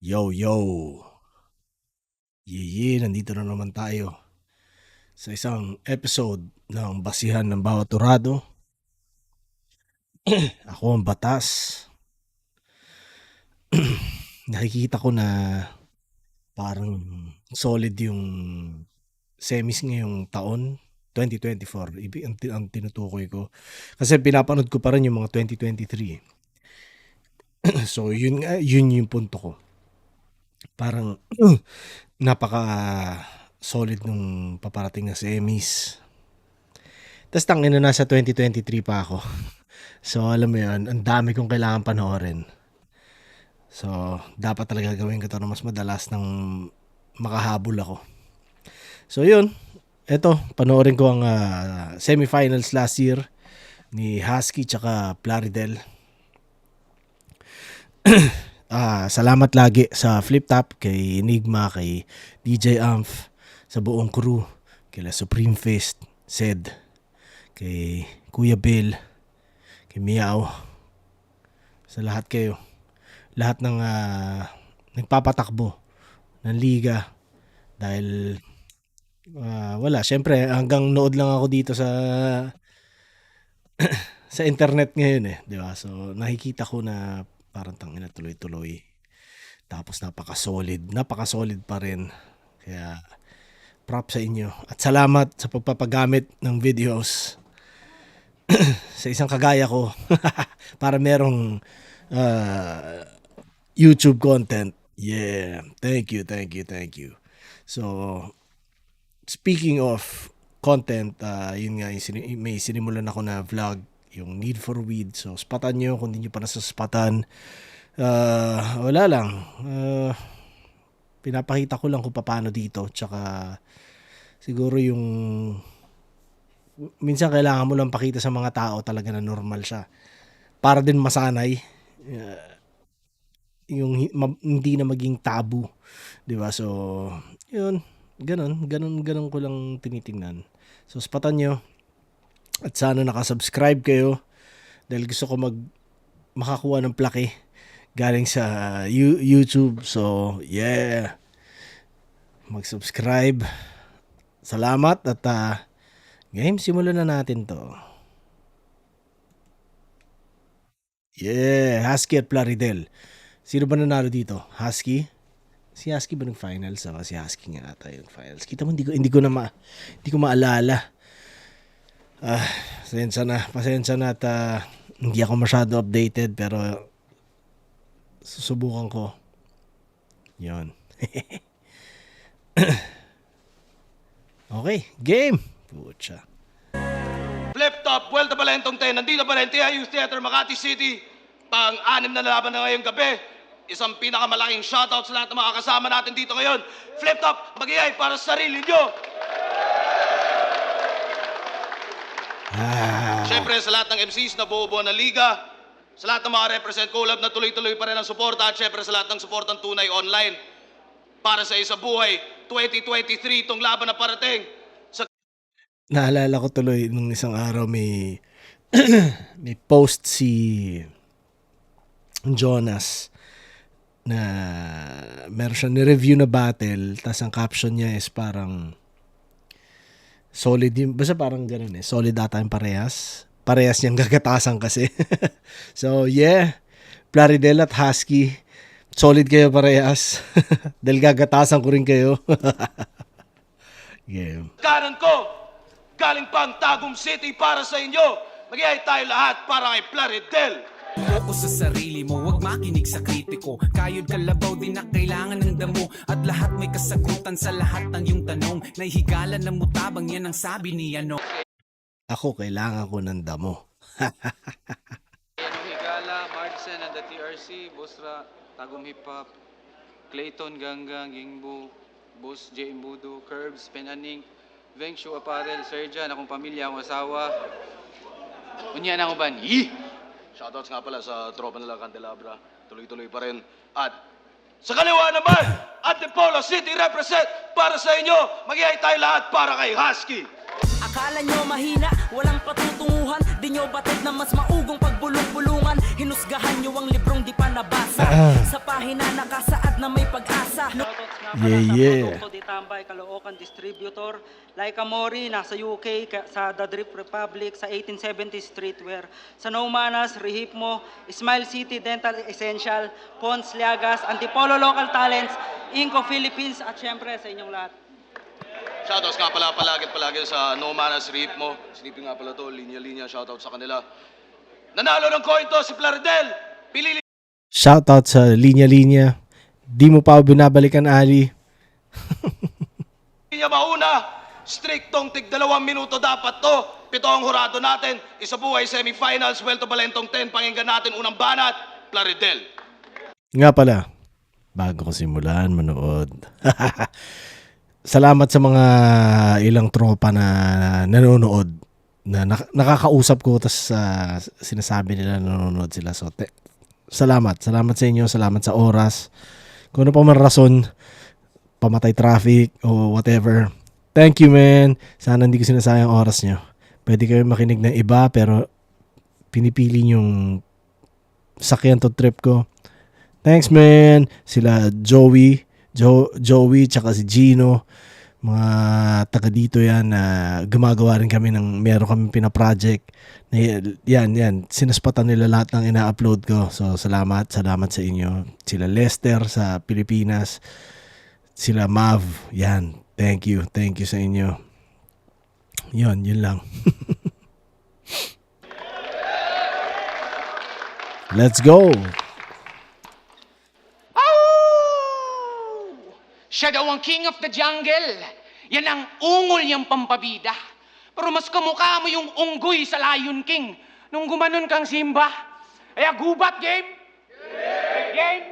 Yo, yo. Yee, nandito na naman tayo sa isang episode ng Basihan ng Bawat Turado. Ako ang batas. Nakikita ko na parang solid yung semis ngayong taon, 2024. Ang tinutukoy ko. Kasi pinapanood ko pa rin yung mga 2023. So, yun yung punto ko. Parang napaka solid nung paparating na semis. Tapos tangina nasa 2023 pa ako. So alam mo yun, ang dami kong kailangan panoorin. So dapat talaga gawin ko to na mas madalas nang makahabol ako. So yun, eto, panoorin ko ang semifinals last year ni Husky tsaka Plaridel. Salamat lagi sa Flip Top, kay Enigma, kay DJ Amph, sa buong crew, kay Supreme Fist, Sed, kay Kuya Bill, kay Miao, sa lahat kayo. Lahat ng nagpapatakbo ng liga dahil wala, syempre hanggang nood lang ako dito sa sa internet ngayon di ba? So nakikita ko na parang tangina tuloy-tuloy. Tapos napaka-solid pa rin. Kaya props sa inyo at salamat sa pagpapagamit ng videos sa isang kagaya ko para merong YouTube content. Yeah, thank you. So, speaking of content, yun nga, may sinimulan ako na vlog, yung Need for Weed. So, spatan nyo kung hindi nyo pa nasaspatan. Wala lang. Pinapakita ko lang kung paano dito. Tsaka, siguro yung minsan kailangan mo lang pakita sa mga tao talaga na normal siya. Para din masanay. Yung hindi na maging tabu. Diba? So, yun. Ganun ko lang tinitingnan. So, spatan nyo. At sana nakasubscribe kayo. Dahil gusto ko makakuha ng plaki galing sa YouTube. So, yeah. Mag-subscribe. Salamat at game, simulan na natin to. Yeah, Husky at Plaridel. Sino ba nanalo dito? Husky? Si Husky ba nag-finals? Si Husky nga ata yung finals. Kita mo, hindi ko maalala. Pasensya na at hindi ako masyado updated, pero susubukan ko. Yun. Okay, game. Pucha. Flip Top, Vuelta Balentong 10, nandito pa rin, TIA Youth Theater, Makati City. Pang-anim na laban na ngayong gabi. Isang pinakamalaking shoutout sa lahat ng mga kasama natin dito ngayon. Flip Top, mag-iay para sa sarili nyo. Siyempre sa lahat ng MCs na buo-buo ng liga, sa lahat ng mga represent collab na tuloy-tuloy pa rin ang suporta, at siyempre sa lahat ng suportang tunay online para sa Isa Buhay 2023, itong laban na parating. Naalala ko tuloy nung isang araw may may post si Jonas na meron siya ni-review na battle, tas ang caption niya is parang solid yung, basta parang ganun solid ata yung parehas niyang gagatasan kasi. So yeah, Plaridel at Husky, solid kayo parehas. Dahil gagatasan ko rin kayo. Yeah. Kanan ko, galing pang Tagum City para sa inyo. Mag-iay tayo lahat para kay Plaridel. Focus sa sarili mo, huwag makinig sa kritiko. Kayod kalabaw din na kailangan ng damo. At lahat may kasagutan sa lahat ng iyong tanong. Nahihigalan ng mutabang, yan ang sabi ni ano. Ako kailangan ko ng damo. Higala, Marcen and the TRC, Busra, Tagum Hip Hop, Clayton, Ganggang, Gingbu, Bus, J. Imbudu, Curbs, Penaning, Veng Shoe Apparel, Serjan, akong pamilya, akong asawa. Unya na ako ba? Shoutouts nga pala sa tropa nila Candelabra. Tuloy-tuloy pa rin. At sa kaliwa naman, Antipolo City represent para sa inyo. Mag-iay tayo lahat para kay Husky. Akala nyo mahina, walang patutunguhan. Di nyo batid na mas maugong pagbulong-bulungan. Hinusgahan nyo ang librong di pa nabasa. Sa pahina nakasaad na may pag-asa. Shoutouts nga Yeah, pala yeah. sa Produkto di Tambay, Caloocan Distributor, Laika Mori, nasa UK, sa The Drip Republic, sa 1870 Streetwear, sa No Manas, Rehipmo, Smile City Dental Essential, Pons Liagas, Antipolo Local Talents, Inco Philippines, at syempre sa inyong lahat. Shoutouts nga pala palagi sa No Manas Reef mo. Sleeping nga pala to, linya-linya, shoutout sa kanila. Nanalo ng coin to si Plaridel. Pili Shoutout sa linya-linya. Di mo pa binabalikan, Ali. niya mauna. Striktong tig 2 minuto dapat to. 7 ang hurado natin. Isa buhay semifinals. Vuelto Balentong 10. Pakinggan natin unang banat. Plaridel. Nga pala, bago ko simulan manood. Salamat sa mga ilang tropa na nanonood. Na nakakausap ko, tas sinasabi nila nanonood sila. So, salamat sa inyo. Salamat sa oras. Kung ano pa man rason, pamatay traffic o whatever. Thank you, man. Sana hindi ko sinasayang oras nyo. Pwede kayo makinig ng iba, pero pinipili nyong sakyan to trip ko. Thanks, man. Sila Joey, tsaka si Gino. Mga taga dito yan na gumagawa rin kami meron kami pina-project. Yan. Sinaspatan nila lahat ng ina-upload ko. So, salamat sa inyo. Sila Lester sa Pilipinas. Sila Mav. Yan. Thank you sa inyo. Yun lang. Let's go. Siya daw ang king of the jungle. Yan ang ungol niyang pampabida. Pero mas kamukha mo yung unggoy sa Lion King nung gumanon kang Simba. Kaya gubat, game? Game?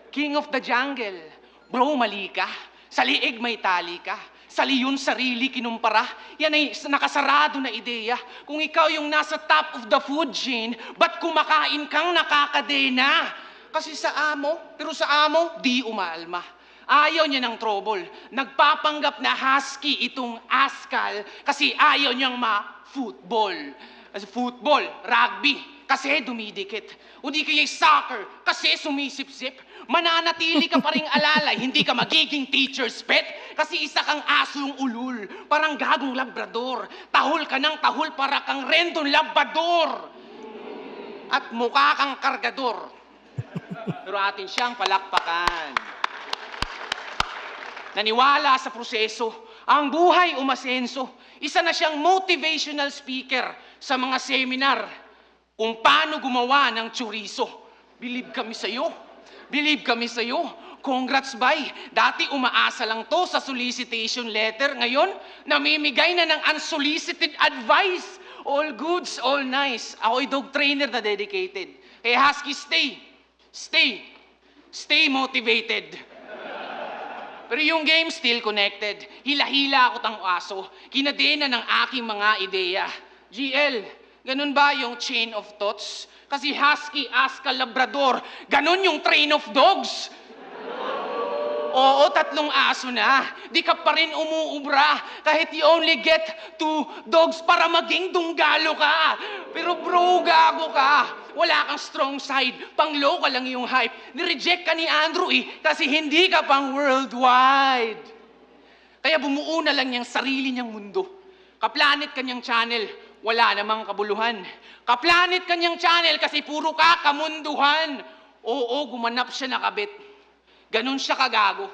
King of the jungle. Bro, mali ka. Sa liig may tali ka. Sa liyon sarili kinumpara. Yan ay nakasarado na ideya. Kung ikaw yung nasa top of the food chain, ba't kumakain kang nakakadena? Kasi sa amo, pero sa amo, di umaalma. Ayaw niya ng trouble. Nagpapanggap na husky itong askal kasi ayaw niyang ma-football. Kasi football, rugby, kasi dumidikit. O di kaya soccer, kasi sumisip-sip. Mananatili ka pa rin alalay, hindi ka magiging teacher's pet. Kasi isa kang asong ulul, parang gagong labrador. Tahol ka ng tahol para kang rendon labrador. At mukha kang kargador. Pero atin siyang palakpakan. Naniwala sa proseso, ang buhay umasenso. Isa na siyang motivational speaker sa mga seminar kung paano gumawa ng chorizo. Believe kami sa'yo. Believe kami sa'yo. Congrats, bay. Dati umaasa lang to sa solicitation letter. Ngayon, namimigay na ng unsolicited advice. All goods, all nice. Ako'y dog trainer na dedicated. Kaya Husky, stay motivated. Pero yung game still connected. Hila-hila ako tang aso. Kinadena ng aking mga ideya. GL, ganun ba yung chain of thoughts? Kasi husky, askal, labrador, ganun yung train of dogs. Oo, 3 aso na. Di ka pa rin umuubra. Kahit you only get 2 dogs para maging dunggalo ka. Pero bro, gago ka. Wala kang strong side. Pang-low ka lang yung hype. Nireject ka ni Andrew kasi hindi ka pang worldwide. Kaya bumuo na lang niyang sarili niyang mundo. Kaplanet kanyang channel, wala namang kabuluhan. Kaplanet kanyang channel kasi puro ka kamunduhan. Oo, gumanap siya nakabit. Ganon siya kagago.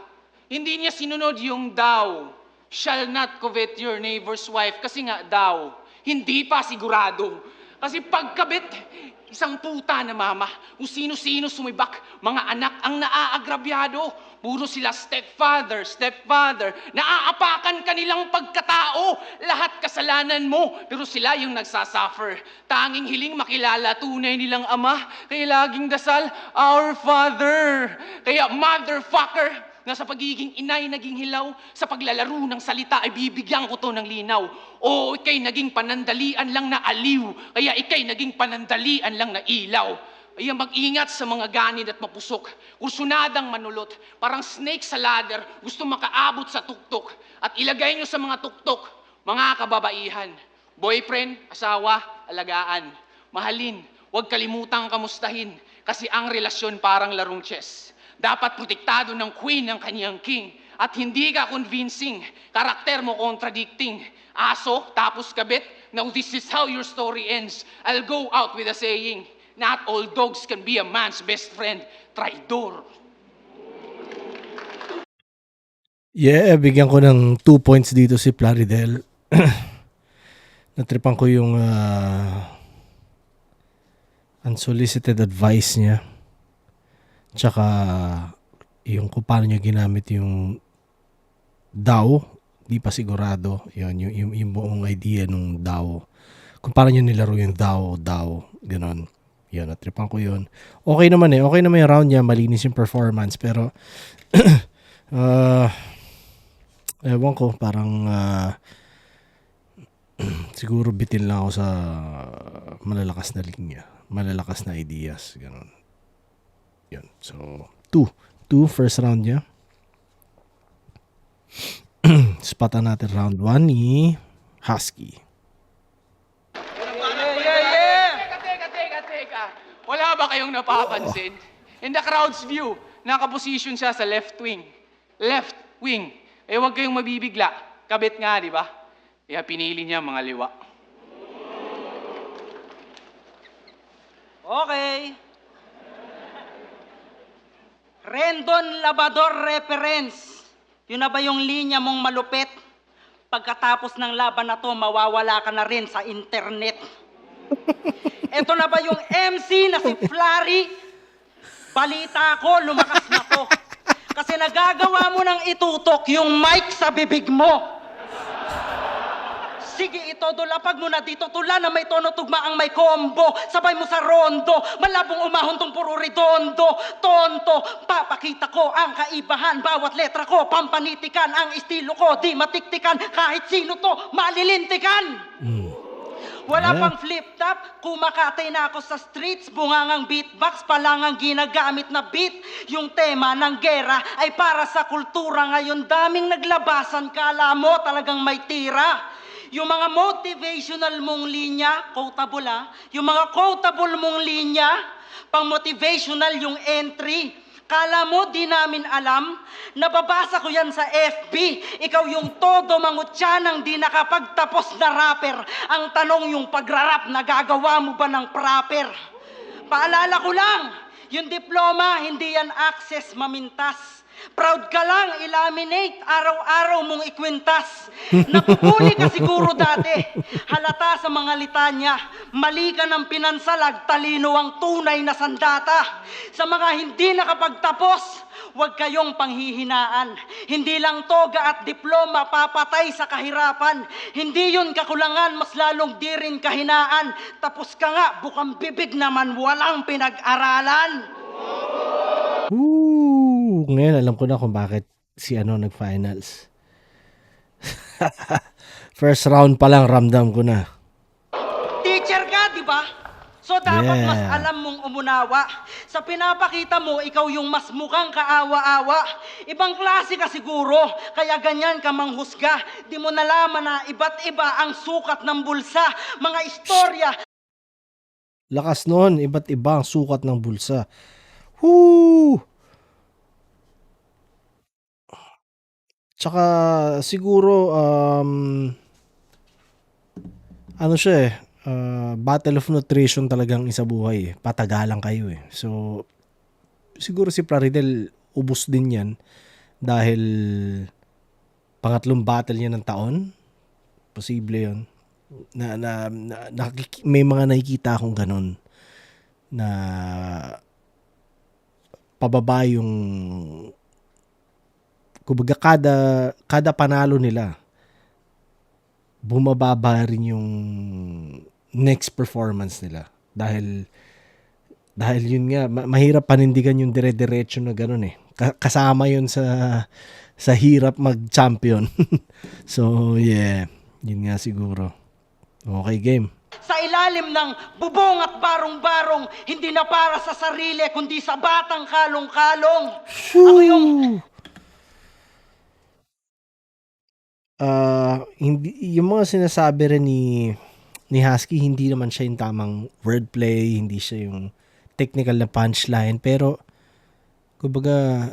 Hindi niya sinunod yung thou shall not covet your neighbor's wife kasi nga thou. Hindi pa sigurado. Kasi pagkabit, isang puta na mama. Kung sino-sino sumibak, mga anak ang naaagrabyado. Puro sila stepfather. Naaapakan kanilang pagkatao. Lahat kasalanan mo, pero sila yung nagsasuffer. Tanging hiling makilala tunay nilang ama. Kaya laging dasal, our Father. Kaya motherfucker, na sa pagiging inay naging hilaw, sa paglalaro ng salita ay bibigyan ko to ng linaw. O ikay naging panandalian lang na aliw, kaya ikay naging panandalian lang na ilaw. Kaya mag-ingat sa mga ganid at mapusok. Kursunadang manulot, parang snake sa ladder, gusto makaabot sa tuktok. At ilagay nyo sa mga tuktok, mga kababaihan. Boyfriend, asawa, alagaan. Mahalin, huwag kalimutang kamustahin kasi ang relasyon parang larong chess. Dapat protektado ng queen ng kanyang king at hindi ka convincing, karakter mo contradicting. Aso, tapos kabit, now this is how your story ends. I'll go out with a saying, not all dogs can be a man's best friend. Traidor. Yeah, bigyan ko ng 2 points dito si Plaridel. Natripan ko yung unsolicited advice niya. Tsaka yung kung paano niya ginamit yung DAO, di pa sigurado. Yun, yung buong idea nung DAO. Kung paano niya nilaro yung DAO, ganon. Yun, natripan ko yun. Okay naman okay naman yung round niya, malinis yung performance, pero ewan ko, parang siguro bitin lang ako sa malalakas na linya, malalakas na ideas, ganon. Yun, so 2 first round niya. Spatan natin round 1 ni Husky. Teka. Wala ba kayong napapansin? In the crowd's view, nakaposisyon siya sa left wing. Left wing. Huwag kayong mabibigla. Kabit nga, di ba? Kaya pinili niya mga liwa. Okay. Rendon Labador reference. Yun na ba yung linya mong malupit? Pagkatapos ng laban na to, mawawala ka na rin sa internet. Ito na ba yung MC na si Flary? Balita ko, lumakas na to. Kasi nagagawa mo nang itutok yung mic sa bibig mo. Sige, ito, dulapag mo na dito. Tula na may tono tugma ang may combo. Sabay mo sa rondo. Malabong umahon tong puro redondo. Tonto, papakita ko ang kaibahan. Bawat letra ko, pampanitikan. Ang estilo ko, di matiktikan. Kahit sino to, malilintikan. Wala pang flip-top, kumakatay na ako sa streets, bungangang beatbox pa lang ang ginagamit na beat. Yung tema ng gera ay para sa kultura ngayon, daming naglabasan, kala mo talagang may tira. Yung mga motivational mong linya, quotable yung mga quotable mong linya, pang motivational yung entry. Kala mo di namin alam, nababasa ko yan sa FB. Ikaw yung todo mangutyanang di nakapagtapos na rapper. Ang tanong yung pagrarap, nagagawa mo ba ng proper? Paalala ko lang, yung diploma, hindi yan access mamintas. Proud ka lang, ilaminate, araw-araw mong ikwintas. Napupuli ka siguro dati, halata sa mga litanya. Mali ka ng pinansalag, talino ang tunay na sandata. Sa mga hindi nakapagtapos, huwag kayong panghihinaan. Hindi lang toga at diploma papatay sa kahirapan. Hindi yun kakulangan, mas lalong di rin kahinaan. Tapos ka nga, bukang bibig naman, walang pinag-aralan. Ngayon alam ko na kung bakit si nag-finals. First round pa lang ramdam ko na. Teacher ka, di ba? So dapat mas Yeah. alam mong umunawa. Sa pinapakita mo, ikaw yung mas mukhang kaawa-awa. Ibang klase ka siguro, kaya ganyan ka manghusga. Di mo nalaman na iba't iba ang sukat ng bulsa. Mga istorya, Lakas noon, iba't iba ang sukat ng bulsa. Woo! Tsaka siguro siya battle of nutrition talagang isa buhay patagalan kayo So siguro si Plaridel ubos din yan dahil pangatlong battle niya ng taon. Posible yun. May mga nakikita akong ganun na pababa yung kumbaga kada panalo nila bumababa rin yung next performance nila dahil yun nga mahirap panindigan yung dire-diretso na ganun kasama yun sa hirap mag-champion. So yeah, yun nga siguro. Okay, game. sa ilalim ng bubong at barong-barong, hindi na para sa sarili, kundi sa batang kalong-kalong. Ako yung Hindi yung mga sinasabi rin ni ni Husky, hindi naman siya yung tamang wordplay, hindi siya yung technical na punchline, pero kumbaga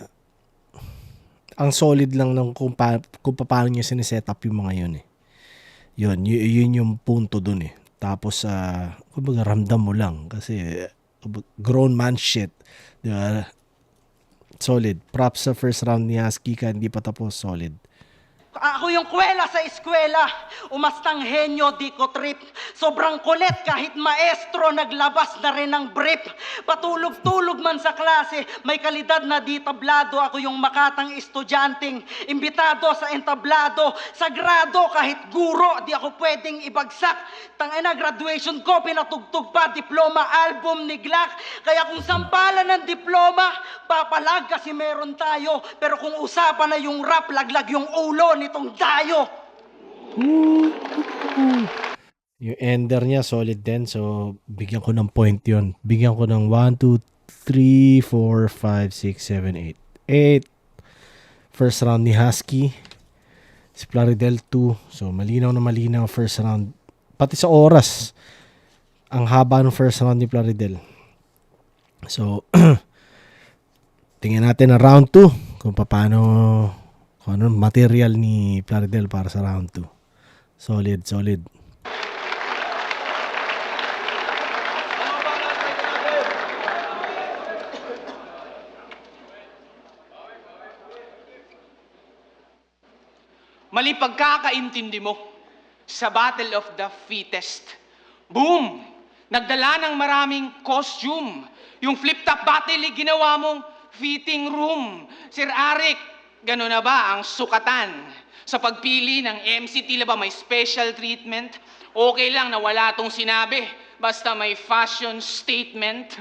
ang solid lang ng kung paano niya sineset up yung mga yun eh. Yun yung punto dun eh. Tapos kumbaga ramdam mo lang kasi grown man shit. Diba? Solid. Props sa first round ni Husky ka, hindi pa tapos, solid. Ako yung kwela sa eskwela, umastang henyo, di ko trip. Sobrang kulit kahit maestro, naglabas na rin ng brief. Patulog-tulog man sa klase, may kalidad na di tablado. Ako yung makatang estudyanteng, imbitado sa entablado. Sagrado kahit guro, di ako pwedeng ibagsak. Tangina, graduation ko, pinatugtog pa, diploma, album ni Glock. Kaya kung sampalan ng diploma, papalag kasi meron tayo. Pero kung usapan na yung rap, laglag yung ulo nitong dayo. Yung ender niya, solid din. So, bigyan ko ng point yun. Bigyan ko ng 1, 2, 3, 4, 5, 6, 7, 8. 8. First round ni Husky. Si Plaridel 2. So, malinaw na malinaw first round. Pati sa oras. Ang haba ng first round ni Plaridel. So, tingnan natin ang round 2. Kung paano, kung ano material ni Plaridel para sa round 2. Solid, solid. Mali pagkakaintindi mo sa Battle of the Fittest. Boom! Nagdala ng maraming costume. Yung flip-top battle, ginawa mong fitting room. Sir Arik, gano'n na ba ang sukatan? Sa pagpili ng MC, tila ba may special treatment? Okay lang na wala tong sinabi, basta may fashion statement.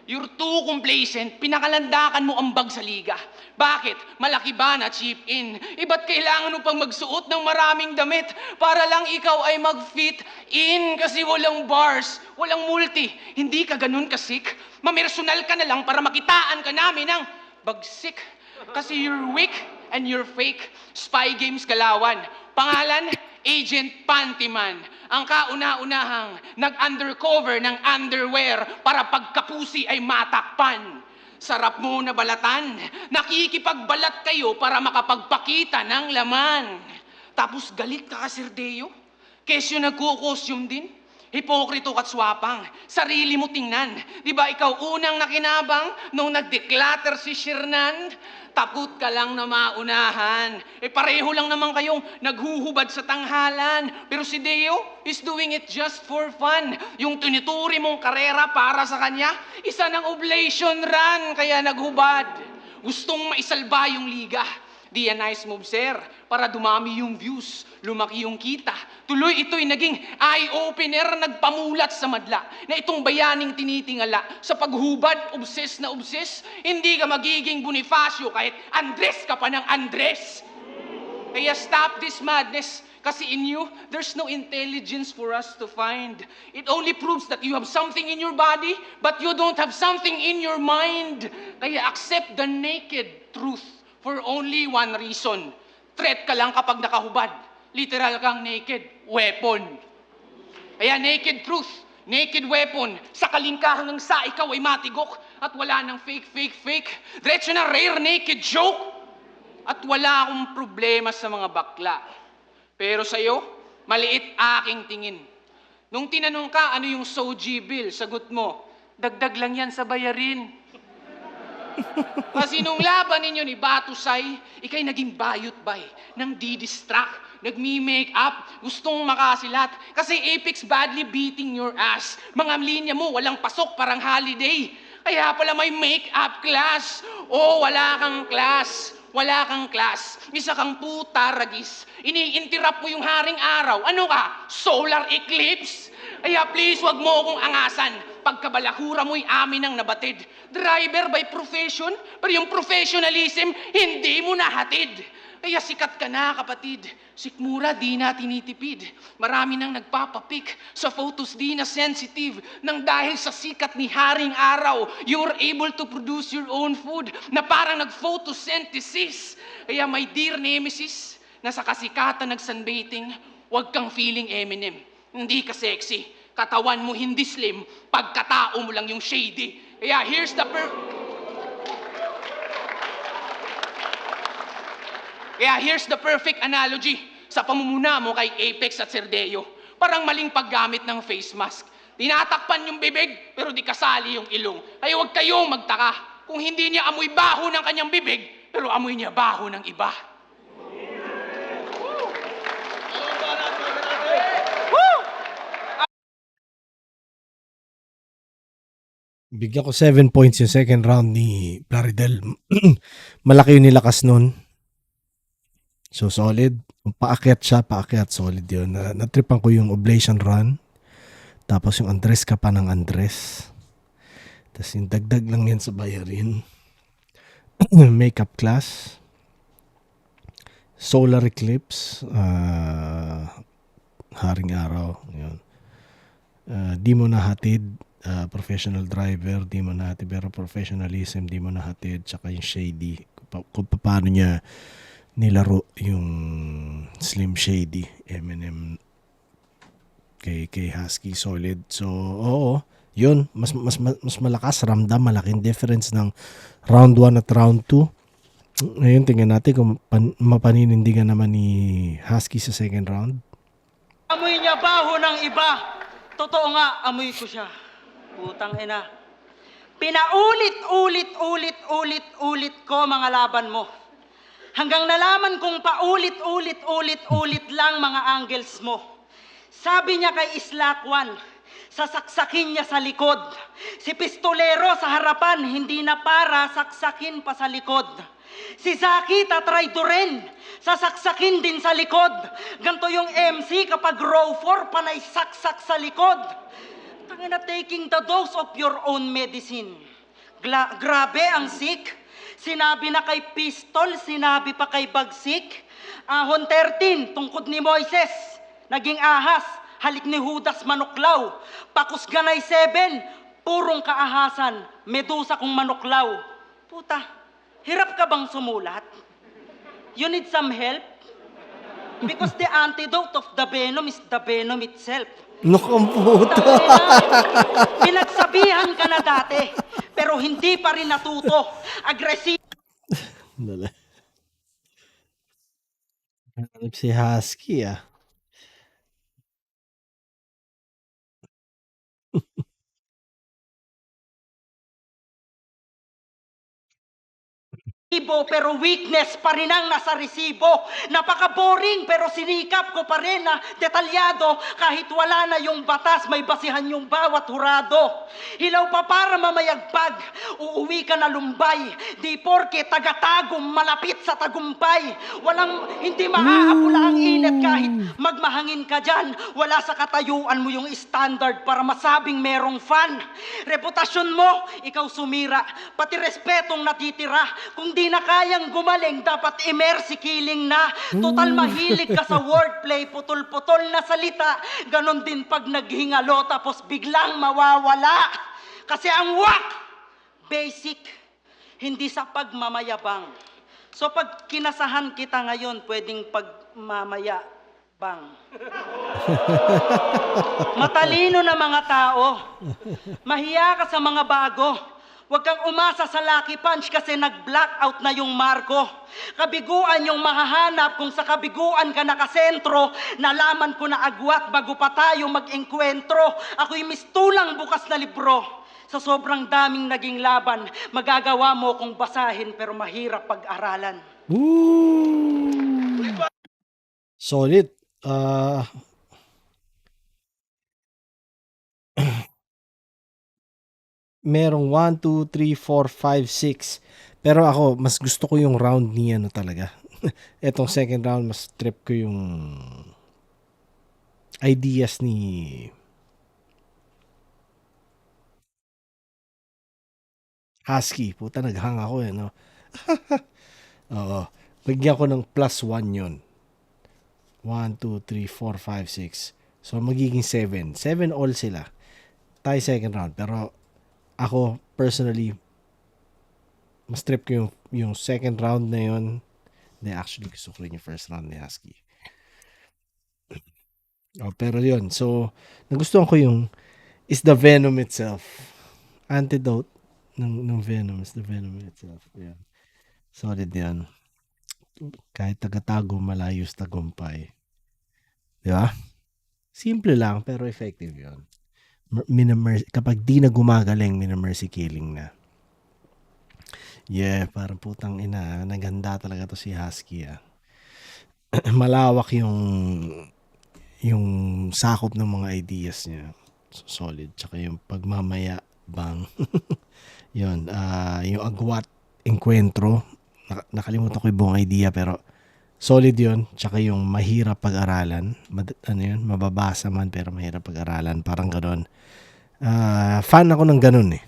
You're too complacent, pinakalandakan mo ang bag sa liga. Bakit? Malaki ba na chip in? Ba't kailangan mo pang magsuot ng maraming damit para lang ikaw ay mag-fit in? Kasi walang bars, walang multi, hindi ka ganun kasik. Mamersonal ka na lang para makitaan ka namin ng bagsik. Kasi you're weak and you're fake. Spy Games Galawan. Pangalan, Agent Pantyman. Ang kauna-unahang nag-undercover ng underwear para pagkapusi ay matakpan. Sarap mo na balatan. Nakikipagbalat kayo para makapagpakita ng laman. Tapos galit ka, Sir Deo? Kesyo nagko-costume din? Hipokrito ka't swapang. Sarili mo tingnan. Di ba ikaw unang nakinabang nung nag-declutter si Shernan? Takot ka lang na maunahan. Pareho lang naman kayong naghuhubad sa tanghalan. Pero si Deo is doing it just for fun. Yung tinituri mong karera para sa kanya, isa ng oblation run, kaya naghubad. Gustong maisalba yung liga. Di a nice move, sir. Para dumami yung views, lumaki yung kita. Tuloy ito'y naging eye-opener, nagpamulat sa madla na itong bayaning tinitingala sa paghubad, obses na obses. Hindi ka magiging Bonifacio kahit Andres ka pa ng Andres. Kaya stop this madness. Kasi in you, there's no intelligence for us to find. It only proves that you have something in your body, but you don't have something in your mind. Kaya accept the naked truth for only one reason. Threat ka lang kapag nakahubad. Literal kang naked weapon. Kaya naked truth, naked weapon. Sa kalingkahan ng sa ikaw ay matigok at wala nang fake. Diretso na rare naked joke. At wala akong problema sa mga bakla. Pero sa'yo, maliit aking tingin. Nung tinanong ka ano yung Soji bill, sagot mo, dagdag lang yan sa bayarin. Kasi nung laban ninyo ni Batusay, ikay naging bayot-bay, nang di-distract, nagmi-make up, gustong makasilat. Kasi Apex badly beating your ass. Mga linya mo, walang pasok, parang holiday. Kaya pala may make-up class. Oh, wala kang class. Wala kang class. Isa kang puta, ragis. Ini-interrupt mo yung haring araw. Ano ka? Solar eclipse? Kaya please, wag mo akong angasan. Pagkabalakura mo'y amin ang nabatid. Driver by profession, pero yung professionalism, hindi mo nahatid. Kaya sikat ka na, kapatid. Sikmura, di na tinitipid. Marami nang nagpapapik. Sa photos, di na sensitive. Nang dahil sa sikat ni Haring Araw, you were able to produce your own food na parang nag-photosynthesis. Kaya my dear nemesis, na sa kasikatan nag-sunbathing, huwag kang feeling Eminem. Hindi ka sexy. Katawan mo hindi slim. Pagkatao mo lang yung shady. Kaya here's the perfect analogy sa pamumuna mo kay Apex at Cerdeo. Parang maling paggamit ng face mask. Tinatakpan yung bibig, pero di kasali yung ilong. Kaya huwag kayong magtaka kung hindi niya amoy baho ng kanyang bibig, pero amoy niya baho ng iba. Bigyan ko 7 points yung second round ni Plaridel. Malaki yung nilakas nun. So, solid. Paakyat, solid yun. Natripan ko yung Oblation Run. Tapos yung Andres ka pa ng Andres. Tapos yung dagdag lang yan sa bayarin. Makeup class. Solar eclipse. Haring araw. Yun. Di mo nahatid. Professional driver, di mo nahatid. Pero professionalism, di mo nahatid. Tsaka yung shady. Kung paano niya nilaro yung Slim Shady, Eminem kay Husky, solid. So, oo, yun, mas malakas, ramdam, malaking difference ng round 1 at round 2. Ngayon, tingnan natin kung mapaninindigan naman ni Husky sa second round. Amoy niya baho ng iba. Totoo nga, amoy ko siya. Putang ina. Pinaulit-ulit ko mga laban mo. Hanggang nalaman kong paulit-ulit lang mga angles mo. Sabi niya kay Islakwan, sasaksakin niya sa likod. Si Pistolero sa harapan, hindi na para saksakin pa sa likod. Si Zaki tatry to rin, sasaksakin din sa likod. Ganto yung MC kapag row 4, panay saksak sa likod. Tangina, taking the dose of your own medicine. Grabe ang sick. Sinabi na kay Pistol, sinabi pa kay Bagsik. Ahon 13, tungkod ni Moises, naging ahas, halik ni Judas manuklaw. Pakusganay 7, purong kaahasan, medusa kong manuklaw. Puta, hirap ka bang sumulat? You need some help? Because the antidote of the venom is the venom itself. Nakang puta. Pinagsabihan ka na dati, pero hindi pa rin natuto. Aggressive. Dala. Hanap si Husky ah. Pero weakness pa rin ang nasa resibo. Napaka-boring pero sinikap ko pa rin na detalyado. Kahit wala na yung batas, may basihan yung bawat hurado. Hilaw pa para mamayagpag, uuwi ka na Lumbay. Di porke taga-tagum malapit sa tagumpay. Hindi maaapula ang init kahit magmahangin ka dyan. Wala sa katayuan mo yung standard para masabing merong fan. Reputasyon mo, ikaw sumira. Pati respetong natitira. Kung di na kayang gumaling, dapat i-mercy killing na. Total mahilig ka sa wordplay, putol-putol na salita. Ganon din pag naghingalo tapos biglang mawawala. Kasi ang wak, basic, hindi sa pagmamayabang. So pag kinasahan kita ngayon, pwedeng pagmamayabang. Matalino na mga tao. Mahiya ka sa mga bago. Huwag kang umasa sa Lucky Punch kasi nag-blackout na yung Marco. Kabiguan yung mahahanap kung sa kabiguan ka nakasentro. Nalaman ko na agwat bago pa tayo mag-engkwentro. Ako'y mistulang bukas na libro. Sa sobrang daming naging laban, magagawa mo kung basahin pero mahirap pag-aralan. Woo! Solid. Merong 1, 2, 3, 4, 5, 6. Pero ako, mas gusto ko yung round ni ano talaga. Etong second round, mas trip ko yung ideas ni Husky. Puta, naghang ako eh, no? Oo. Bigyan ko ng +1 yun. 1, 2, 3, 4, 5, 6. So, magiging 7. 7 all sila. Tayo second round. Pero, ako, personally, mas trip ko yung second round na yun. Actually, gusto ko rin yung first round ni Husky. Oh, pero yun. So, nagustuhan ko yung is the venom itself. Antidote ng venom is the venom itself. Yeah. Solid yan. Kahit tagatago, malayos tagumpay. Di ba? Simple lang, pero effective yun. Kapag di na gumagaling, minamercy killing na. Yeah, parang putang ina. Naganda talaga to si Husky. Malawak yung sakop ng mga ideas niya. Solid. Tsaka yung pagmamaya bang. Yun. Yung agwat enkwentro. Nakalimutan ko yung buong idea pero solid yun. Tsaka yung mahirap pag-aralan. Mababasa man pero mahirap pag-aralan. Parang ganon. Fan ako ng ganon eh.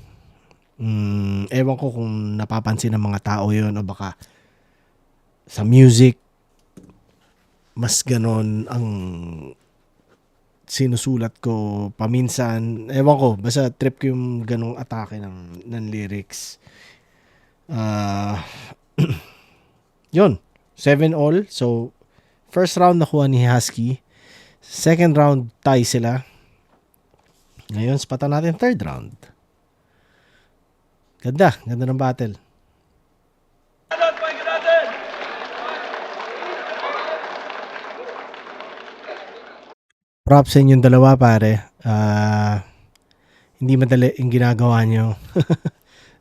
Ewan ko kung napapansin ng mga tao yun o baka sa music mas ganon ang sinusulat ko paminsan. Ewan ko, basta trip ko yung ganong atake ng lyrics. Yun, 7-all. So, first round nakuha ni Husky. Second round, tie sila. Ngayon, spatan natin third round. Ganda ng battle. Props sa inyong dalawa, pare. Hindi madali yung ginagawa nyo.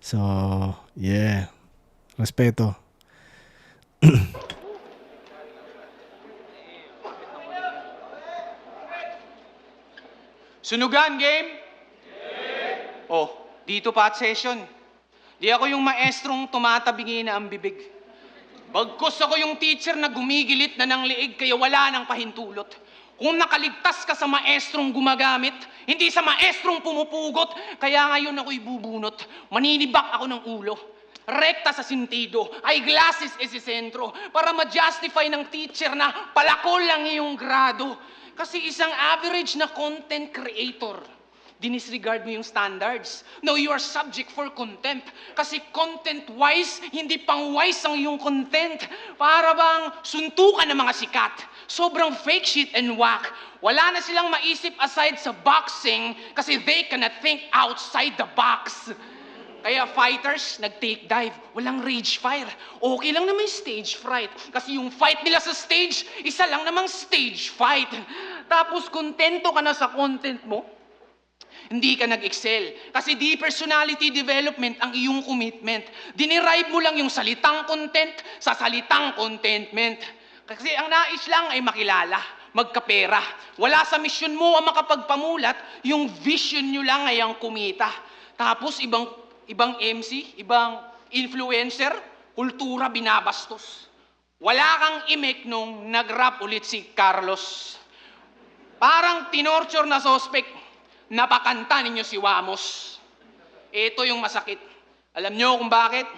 So, yeah. Respeto. Sunugan, game? Oh, dito pa at session. Di ako yung maestrong tumatabingi na ang bibig. Bagkus ako yung teacher na gumigilit na ng liig kaya wala nang pahintulot. Kung nakaligtas ka sa maestrong gumagamit, hindi sa maestrong pumupugot, kaya ngayon ako'y bubunot. Maninibak ako ng ulo. Rekta sa sintido, eyeglasses sentro para ma-justify ng teacher na palakol lang iyong grado. Kasi isang average na content creator, dinisregard mo yung standards. No, you are subject for contempt. Kasi content-wise, hindi pang-wise ang iyong content. Para bang suntukan ng mga sikat. Sobrang fake shit and whack. Wala na silang maisip aside sa boxing kasi they cannot think outside the box. Kaya fighters, nag-take dive. Walang rage fire. Okay lang naman stage fright. Kasi yung fight nila sa stage, isa lang namang stage fight. Tapos kontento ka na sa content mo, hindi ka nag-excel. Kasi di personality development ang iyong commitment. Dinerive mo lang yung salitang content sa salitang contentment. Kasi ang nais lang ay makilala, magkapera. Wala sa mission mo ang makapagpamulat, yung vision nyo lang ay ang kumita. Tapos ibang MC, ibang influencer, kultura binabastos. Wala kang imek nung nag-rap ulit si Carlos. Parang tinorture na suspect, napakanta ninyo si Wamos. Ito yung masakit. Alam nyo kung bakit?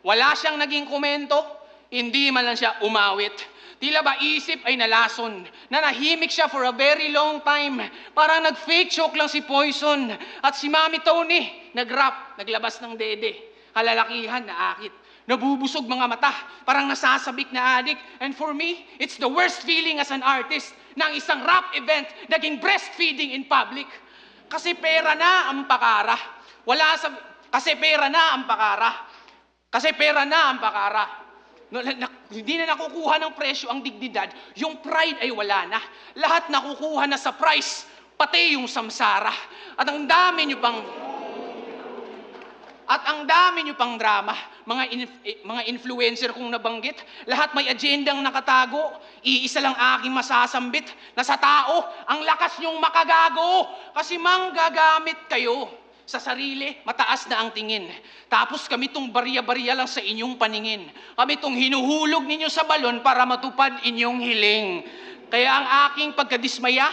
Wala siyang naging komento, hindi man lang siya umawit. Tila ba isip ay nalason, nanahimik siya for a very long time. Parang nag-fake joke lang si Poison. At si Mami Tony, nag-rap, naglabas ng dede. Kalalakihan na akit. Nabubusog mga mata, parang nasasabik na adik. And for me, it's the worst feeling as an artist na ang isang rap event naging breastfeeding in public. Kasi pera na ang pakara. Kasi pera na ang pakara. Kasi pera na ang pakara. Hindi na nakukuha ng presyo ang dignidad. Yung pride ay wala na. Lahat nakukuha na sa price. Pati yung samsara. At ang dami nyo pang drama. Mga influencer kong nabanggit. Lahat may agendang nakatago. Iisa lang aking masasambit. Na sa tao, ang lakas nyong makagago. Kasi manggagamit kayo. Sa sarili, mataas na ang tingin. Tapos kami tong barya-barya lang sa inyong paningin. Kami tong hinuhulog ninyo sa balon para matupad inyong hiling. Kaya ang aking pagkadismaya,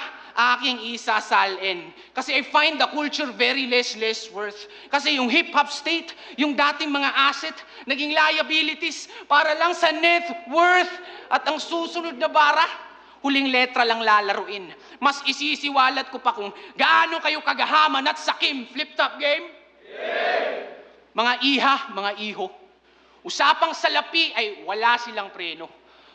aking isasalin. Kasi I find the culture very less worth. Kasi yung hip-hop state, yung dating mga asset, naging liabilities para lang sa net worth. At ang susunod na bara, huling letra lang lalaruin. Mas isisiwalat ko pa kung gaano kayo kagahaman at sakim. Flip-top game? Yeah! Mga iha, mga iho. Usapang salapi ay wala silang preno.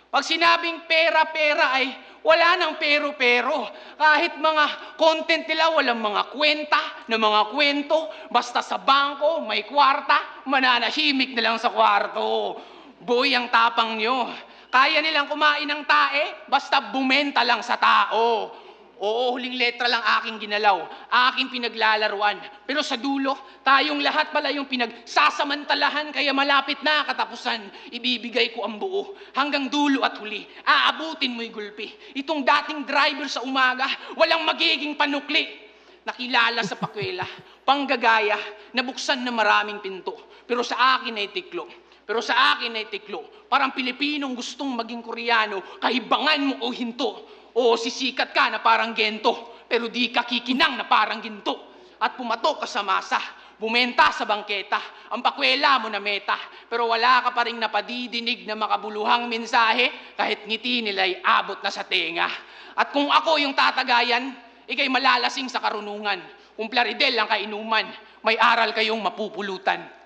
Pag sinabing pera-pera ay Wala nang pero-pero. Kahit mga content nila, walang mga kwenta na mga kwento. Basta sa bangko, may kwarta, mananahimik na lang sa kwarto. Boy, ang tapang nyo. Kaya nilang kumain ng tae, basta bumenta lang sa tao. Oo, huling letra lang aking ginalaw, aking pinaglalaruan. Pero sa dulo, tayong lahat pala yung pinagsasamantalahan, kaya malapit na katapusan. Ibibigay ko ang buo, hanggang dulo at huli. Aabutin mo'y gulpi. Itong dating driver sa umaga, walang magiging panukli. Nakilala sa pakwela, panggagaya, nabuksan na maraming pinto. Pero sa akin ay tiklo. Parang Pilipinong gustong maging Koreano, kahibangan mo o hinto. O sisikat ka na parang gento, pero di ka kikinang na parang ginto. At pumatok ka sa masa, bumenta sa bangketa, ang pakwela mo na meta. Pero wala ka pa rin napadidinig na makabuluhang mensahe, kahit ngiti nila'y abot na sa tenga. At kung ako yung tatagayan, ikay malalasing sa karunungan. Kung Plaridel ang kainuman, may aral kayong mapupulutan.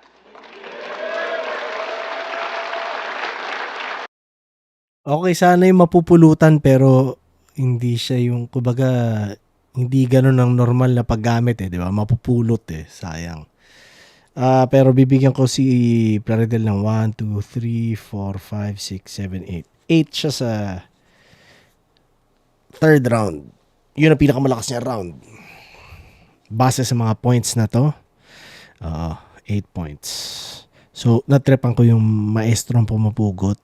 Okay, sana yung mapupulutan pero hindi siya yung, kumbaga, hindi ganun ang normal na paggamit di ba? Mapupulot sayang. Pero bibigyan ko si Plaridel ng 1, 2, 3, 4, 5, 6, 7, 8. 8 siya sa third round. Yun ang pinakamalakas niya round. Base sa mga points na to, 8 points. So, natripan ko yung maestrong pumapugot.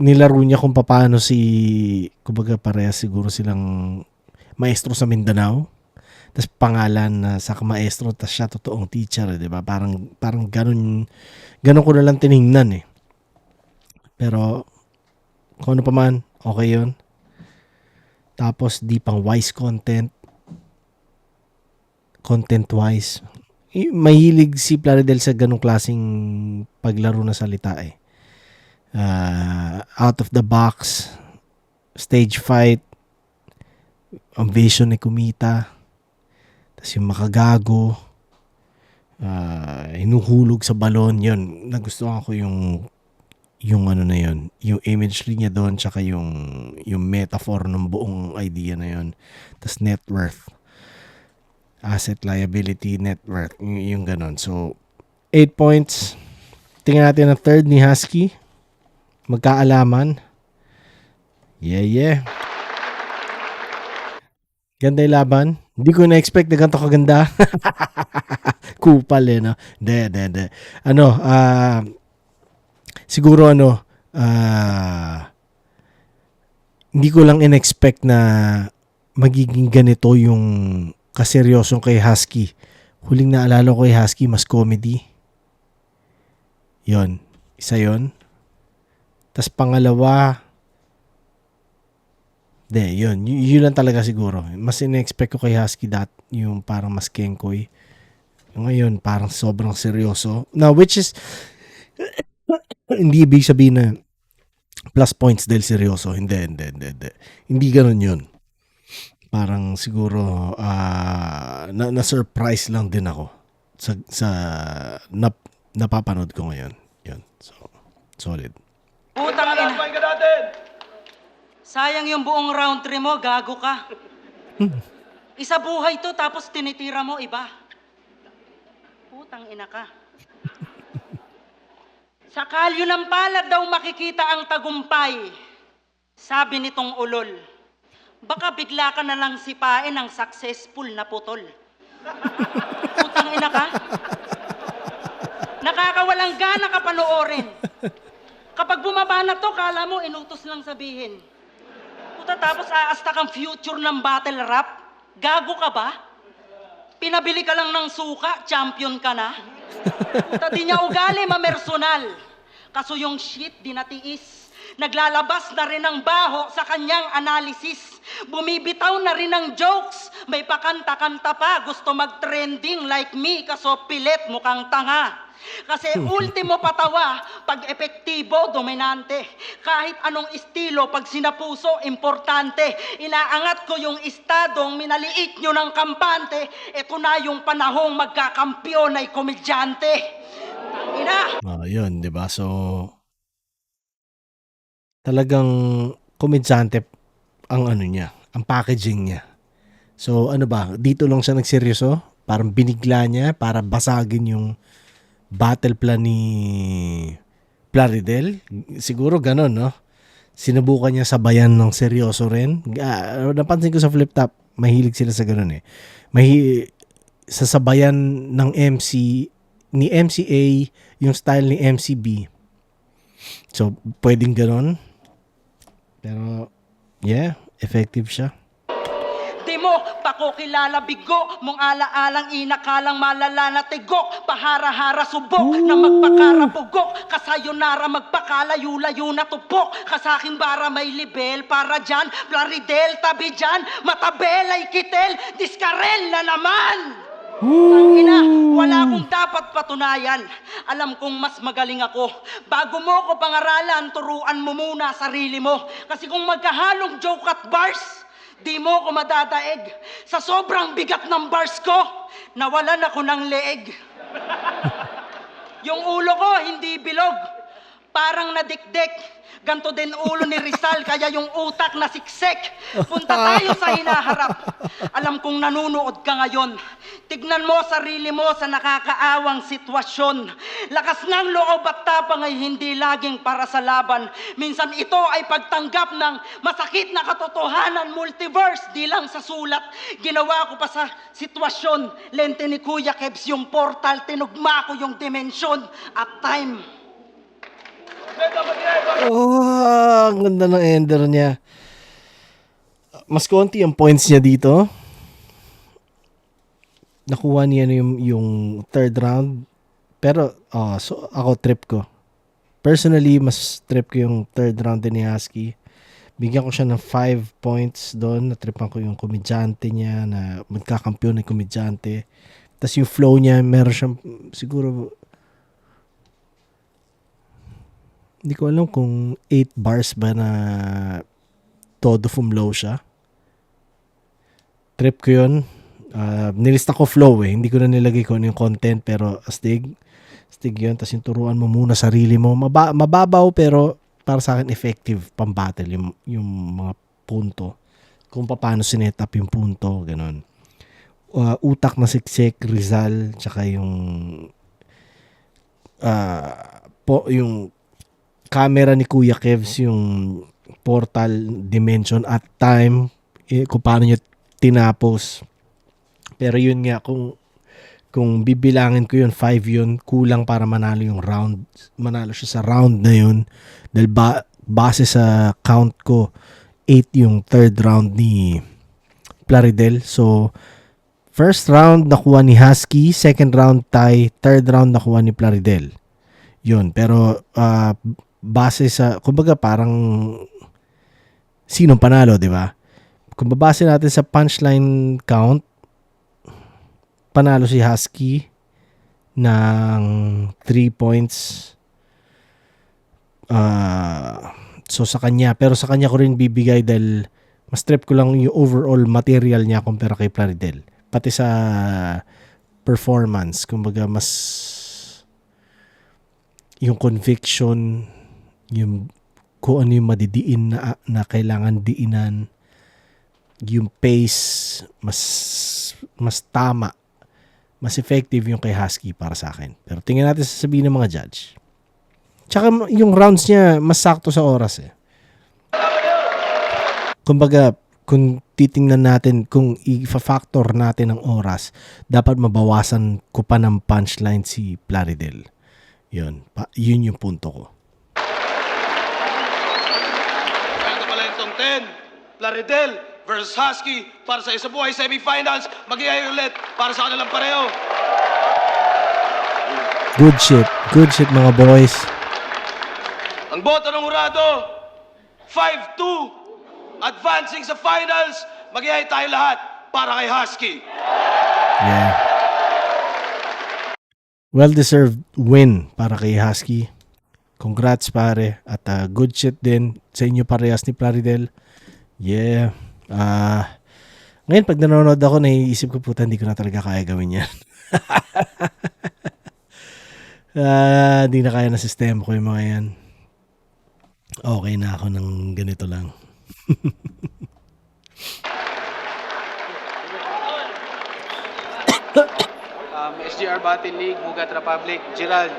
Nilaro niya kung paano kumbaga parehas siguro silang maestro sa Mindanao. Tapos pangalan na sa maestro, tapos siya totoong teacher, di ba? Parang ganun ko na lang tiningnan Pero kung ano pa man, okay yun. Tapos di pang wise content-wise. Mahilig si Plaridel sa ganung klaseng paglaro na salita out of the box, stage fight, ang vision ni kumita, tas yung makagago, hinuhulog sa balon, yun, nagustuhan ko yung ano na yun, yung imagery niya doon, tsaka yung metaphor ng buong idea na yun, tas net worth, asset liability, net worth, yung ganon. So 8 points. Tingnan natin ang third ni Husky. Magkaalaman. Yeah. Ganda yung laban. Hindi ko na-expect na ganito kaganda. Kupal no? De. Siguro hindi ko lang in-expect na magiging ganito yung kaseryosong kay Husky. Huling naalala ko kay Husky, mas comedy. Yon. Isa yon. Tas pangalawa, yun lang talaga siguro. Mas in-expect ko kay Husky yung parang mas kengkoy. Ngayon, parang sobrang seryoso. Now, which is, hindi ibig sabihin na plus points dahil seryoso. Hindi. Hindi ganun yun. Parang siguro, na-surprise lang din ako sa napapanood ko ngayon. Yun. So, solid. Putang ina. Sayang yung buong round 3 mo, gago ka. Isa buhay to, tapos tinitira mo iba. Putang ina ka. Sa kalyo ng palad daw makikita ang tagumpay. Sabi nitong ulol, baka bigla ka na lang sipain ng successful na putol. Putang ina ka. Nakakawalang gana ka panoorin. Kapag bumaba na to, kala mo inutos lang sabihin. Puta, tapos aasta kang future ng battle rap? Gago ka ba? Pinabili ka lang ng suka, champion ka na? Puta, di niya ugali, mamersonal. Kaso yung shit, di natiis. Naglalabas na rin ng baho sa kanyang analysis. Bumibitaw na rin ng jokes. May pakanta-kanta pa, gusto mag-trending like me, kaso pilit mukhang tanga. Kasi ultimo patawa, pag epektibo, dominante. Kahit anong estilo, pag sinapuso, importante. Inaangat ko yung estadong minaliit nyo ng kampante. Ito na yung panahong magkakampiyon ay komedyante. ina! Yun, 'di ba? So, talagang komedyante ang ano niya, ang packaging niya. So, ano ba, dito lang siya nagseryoso, parang binigla niya para basagin yung battle plan ni Plaridel. Siguro ganon, no? Sinubukan niya sabayan ng seryoso rin. Napansin ko sa Flip Top, mahilig sila sa ganon eh. Sasabayan ng MC, ni MCA, yung style ni MCB. So, pwedeng ganon. Pero, yeah, effective siya. Di mo pa ko kilala bigo mong alaalang inakalang malala na tigok pahara-hara subok na magpakarapugok kasayonara magpakalayo-layo na tupok kasaking bara may libel para dyan Plaridel tabi dyan matabel ay kitel diskarel na naman. Ang ina, wala akong dapat patunayan. Alam kong mas magaling ako. Bago mo ko pangaralan, turuan mo muna sarili mo. Kasi kung magkahalong joke at bars, di mo ko madadaig. Sa sobrang bigat ng bars ko, nawalan ako ng leeg. Yung ulo ko hindi bilog, parang nadikdik. Ganto din ulo ni Rizal, kaya yung utak na siksek. Punta tayo sa hinaharap. Alam kong nanunood ka ngayon. Tignan mo sarili mo sa nakakaawang sitwasyon. Lakas ng loob at tapang ay hindi laging para sa laban. Minsan ito ay pagtanggap ng masakit na katotohanan, multiverse, di lang sa sulat. Ginawa ko pa sa sitwasyon. Lente ni Kuya Kebs yung portal, tinugma ko yung dimensyon at time. Ang ganda ng ender niya. Mas konti ang points niya dito. Nakuha niya yung third round. Pero, so ako trip ko. Personally, mas trip ko yung third round din ni Husky. Bigyan ko siya ng 5 points doon. Natripan ko yung komedyante niya na magkakampiyon ng komedyante. Tapos yung flow niya, meron siyang siguro hindi ko alam kung 8 bars ba na todo fumlow siya. Trip ko yun. Nilista ko flow eh. Hindi ko na nilagay ko ano yung content pero astig yun. Tapos yung turuan mo muna sarili mo. Mababaw pero para sa akin effective pang battle yung mga punto. Kung paano sinet up yung punto. Ganon. Utak na siksik, Rizal, tsaka yung yung camera ni Kuya Kevs, yung portal dimension at time, kung paano nyo tinapos. Pero yun nga, kung bibilangin ko yun, 5 yun, kulang para manalo yung round. Manalo siya sa round na yun. Dahil base sa count ko, 8 yung third round ni Plaridel. So, first round nakuha ni Husky, second round tie, third round nakuha ni Plaridel. Yun, pero base sa, kumbaga parang sinong panalo, di ba? Kung babase natin sa punchline count, panalo si Husky ng 3 points. So sa kanya, pero sa kanya ko rin bibigay dahil mas trip ko lang yung overall material niya kumpara kay Plaridel. Pati sa performance, kumbaga mas yung conviction, yung kung ano yung madidiin na kailangan diinan, yung pace mas tama, mas effective yung kay Husky para sa akin. Pero tingnan natin sasabihin ng mga judge. Tsaka yung rounds niya mas sakto sa oras eh. Kumbaga kung titingnan natin, kung i-factor natin ang oras, dapat mabawasan ko pa ng punchline si Plaridel. Yun yung punto ko. Valentong 10, Plaridel versus Husky para sa Isabuhay semifinals. Mag-iayay ulit para sa kanilang pareho. Good shit mga boys. Ang boto ng hurado, 5-2. Advancing sa finals, mag-iayay tayo lahat para kay Husky. Yeah. Well-deserved win para kay Husky. Congrats pare. At good shit din sa inyo parehas ni Plaridel. Yeah. Ngayon pag nanonood ako, naiisip ko puta hindi ko na talaga kaya gawin yan. Di na kaya ng sistema ko yung mga yan. Okay na ako ng ganito lang. SGR Battle League, Mugat Republic, Gerald,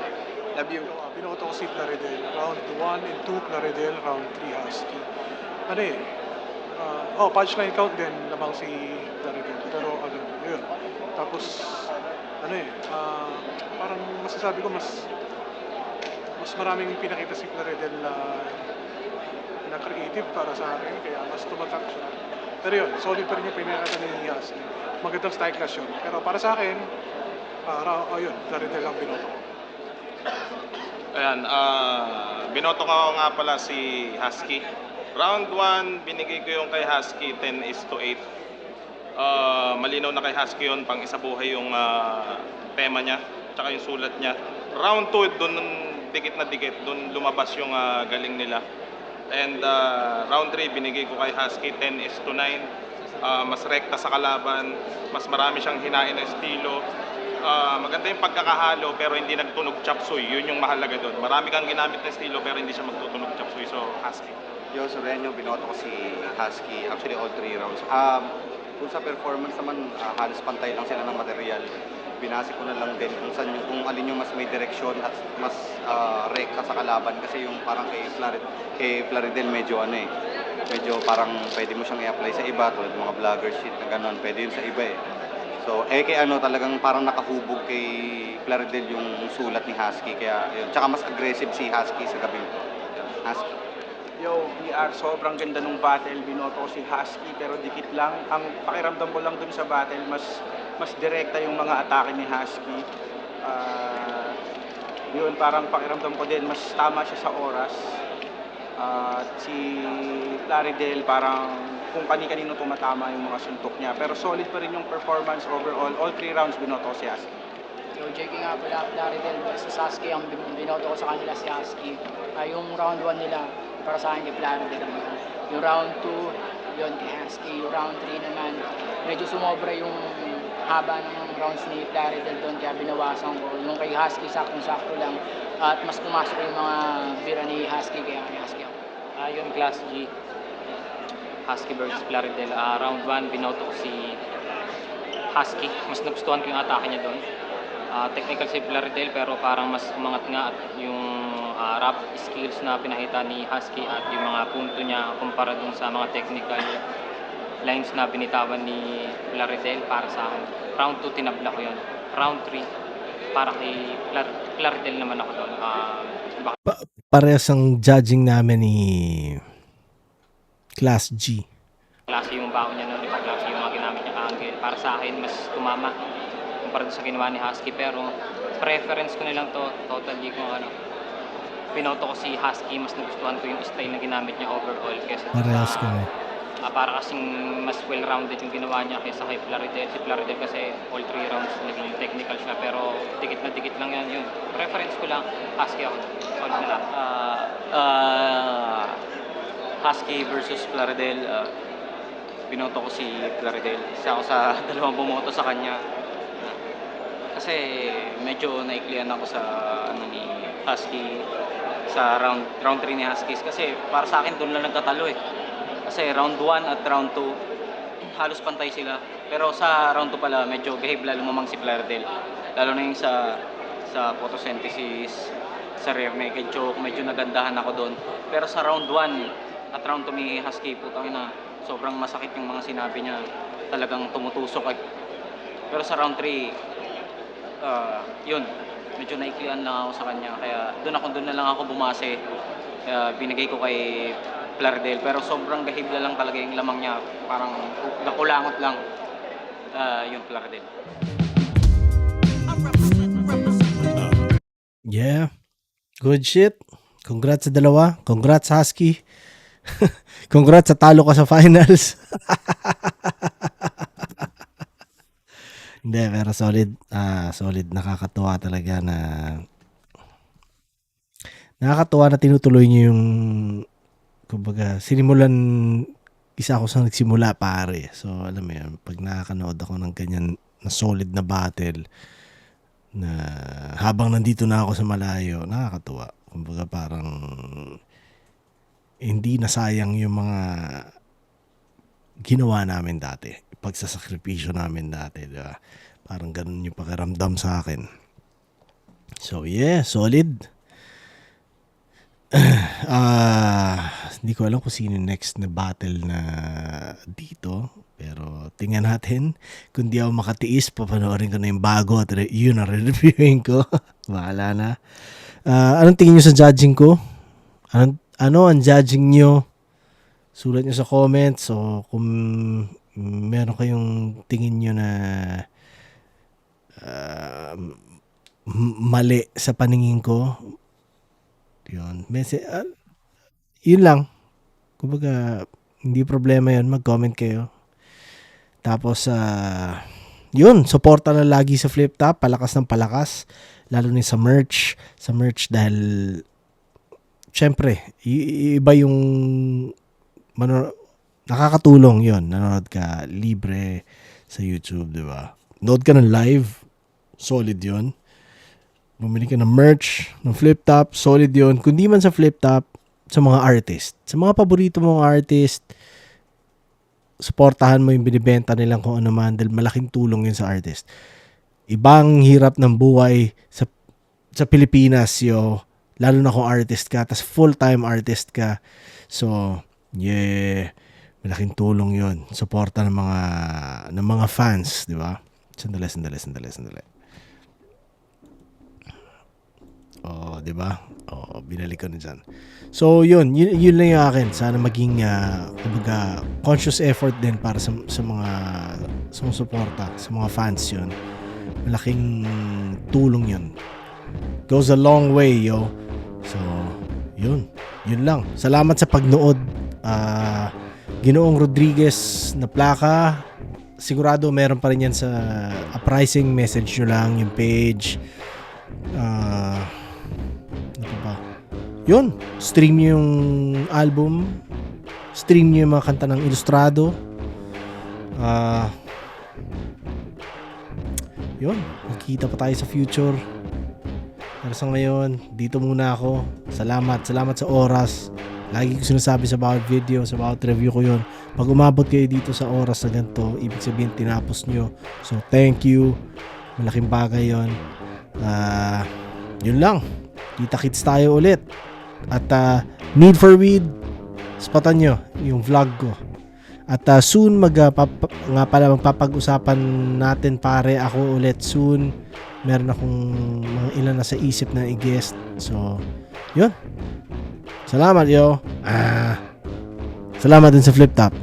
love you. Binoto ko si Plaridel. Round 1 and 2 Plaridel, round 3 Husky. Ano eh, punchline count din lamang si Plaridel. Pero ano, yun. Tapos, ano eh, parang masasabi ko mas maraming pinakita si Plaridel na creative para sa akin, kaya mas tumatak siya. Pero yun, solid pa rin yung pinakita ni Husky. Magandang style clash yun. Pero para sa akin, yun, Plaridel ang binoto ko. Ayan, binoto ko nga pala si Husky. Round 1, binigay ko yung kay Husky, 10:8. Malinaw na kay Husky yun, pang isabuhay yung tema niya, tsaka yung sulat niya. Round 2, dun dikit na dikit, dun lumabas yung galing nila. And round 3, binigay ko kay Husky, 10:9. Mas rekta sa kalaban, mas marami siyang hinain na estilo. Maganda yung pagkakahalo pero hindi nagtunog chop suey. Yun yung mahalaga doon. Marami kang ginamit na estilo pero hindi siya magtutunog chop suey. So, Husky. Yo, Sorenyo, binoto ko si Husky. Actually, all 3 rounds. Kung sa performance naman, halos pantay lang sila ng material. Binasi ko na lang din kung alin yung mas may direksyon at mas rekta sa kalaban. Kasi yung parang kay Plaridel medyo medyo parang pwede mo siyang i-apply sa iba. Tulad mga vlogger shit na gano'n. Pwede yun sa iba eh. So, kay talagang parang nakahubog kay Plaridel yung sulat ni Husky. Kaya, yun. Tsaka mas aggressive si Husky sa gabi. Husky. Yo, VR, sobrang ganda nung battle. Binoto ko si Husky, pero dikit lang. Ang pakiramdam ko lang dun sa battle, mas direkta yung mga atake ni Husky. Yun, parang pakiramdam ko din, mas tama siya sa oras. Si Plaridel, parang kung kani-kanino tumatama yung mga suntok niya. Pero solid pa rin yung performance overall. All 3 rounds binoto ko si Husky. So, JK nga pala, Plaridel versus Husky, ang binoto ko sa kanila si Husky. Yung round 1 nila, para sa akin kay Plaridel. Yung round 2, yun kay Husky. Yung round 3 naman, medyo sumobra yung haba ng rounds ni Plaridel doon, kaya binawasan ko. Yung kay Husky, saktong-sakto lang. At mas pumasok yung mga bira ni Husky, kaya kay Husky ako. Yun, Class G. Husky versus Plaridel. Round 1, binoto ko si Husky. Mas nagustuhan ko yung atake niya doon. Technical si Plaridel pero parang mas umangat nga at yung rap skills na pinakita ni Husky at yung mga punto niya kumpara dun sa mga technical lines na binitawan ni Plaridel para sa akin. Round 2, tinabla ko yun. Round 3, para kay Plaridel naman ako doon. Parehas ang judging namin ni Class G. Klase yung baho niya noon, klase yung mga ginamit niya angle. Para sa akin, mas tumama kumpara sa ginawa ni Husky. Pero preference ko nilang to, totally kung ano. Pinoto ko si Husky, mas nagustuhan ko yung style na ginamit niya overall. Kesa Parehas ko na. para kasing mas well-rounded yung ginawa niya kaysa kay Plaridel. Si Plaridel kasi all 3 rounds naging technical siya pero dikit na dikit lang yan yun. Preference ko lang, Husky ako. Solid na lang. Husky versus Plaridel, binoto ko si Plaridel. Isa ako sa dalawang bumoto sa kanya. Kasi medyo naiklian ako sa ni Husky sa round 3 ni Huskies kasi para sa akin doon lang nagtatalo eh. Kasi round 1 at round 2 halos pantay sila. Pero sa round 2 pala medyo behave lalo lumamang si Plaridel. Lalo na yung sa photosynthesis, sa rear naked choke, medyo nagandahan ako doon. Pero sa round 1 at round 2 ni Husky, putang ina, sobrang masakit yung mga sinabi niya. Talagang tumutusok eh. Pero sa round 3, yun, medyo naiklian lang ako sa kanya. Kaya doon na lang ako bumase. Binigay ko kay Plaridel. Pero sobrang gahibla lang talaga yung lamang niya. Parang nakulangot lang. Yun, Plaridel. Yeah. Good shit. Congrats sa dalawa. Congrats Husky. Congrats sa talo ka sa finals. Hindi, pero solid. Solid. Nakakatuwa talaga na tinutuloy niyo yung kumbaga, sinimulan isa ako sa nagsimula pare. So, alam mo yun, pag nakakanood ako ng ganyan na solid na battle, na habang nandito na ako sa malayo, nakakatuwa. Kumbaga parang hindi nasayang yung mga ginawa namin dati. Pagsasakripisyo namin dati. Diba? Parang ganun yung pakiramdam sa akin. So yeah, solid. Hindi ko alam kung sino next na battle na dito. Pero tingnan natin. Kung di ako makatiis, papanoorin ko na yung bago at yun na reviewin ko. Bahala na. Anong tingin nyo sa judging ko? Ano ang judging nyo? Sulat nyo sa comments. So kung meron kayong tingin nyo na mali sa paningin ko, yun. Yun lang. Kumbaga, hindi problema yun. Mag-comment kayo. Tapos, yun. Suporta na lagi sa Flip Top. Palakas ng palakas. Lalo na sa merch. Sa merch dahil, syempre, iba yung nakakatulong yun. Nanonood ka libre sa YouTube, di ba? Nood ka ng live. Solid yun. Bumili ka ng merch, ng Flip Top, solid yun. Kundi man sa Flip Top, sa mga artist. Sa mga paborito mong artist, suportahan mo yung binibenta nilang kung ano man dahil malaking tulong yun sa artist. Ibang hirap ng buhay sa Pilipinas, yo. Lalo na kung artist ka, tas full-time artist ka. So, yeah, malaking tulong yun. Suporta ng mga fans, di ba? Sandali. Oh, 'di ba? Oh, binalik ko na diyan. So, yun lang yung akin. Sana maging kumbaga conscious effort din para sa mga sumusuporta, sa mga fans 'yun. Malaking tulong 'yun. Goes a long way, yo. So, yun lang. Salamat sa pagnood. Ginoong Rodriguez na plaka. Sigurado meron pa rin yan sa pricing, message nyo lang yung page. Yun, stream nyo yung album, stream nyo yung mga kanta ng Ilustrado. Yun, magkita pa tayo sa future. Pero sa ngayon, dito muna ako. Salamat sa oras. Lagi ko sinasabi sa bawat video, sa bawat review ko yun. Pag umabot kayo dito sa oras na ganito, ibig sabihin tinapos nyo. So thank you, malaking bagay yun. Yun lang, kita-kits tayo ulit. At Need for Weed, spatan nyo yung vlog ko. At soon magpapag-usapan natin pare ako ulit soon. Meron akong mga ilan na sa isip na i-guest. So, yun. Salamat yo. Salamat din sa Flip Top.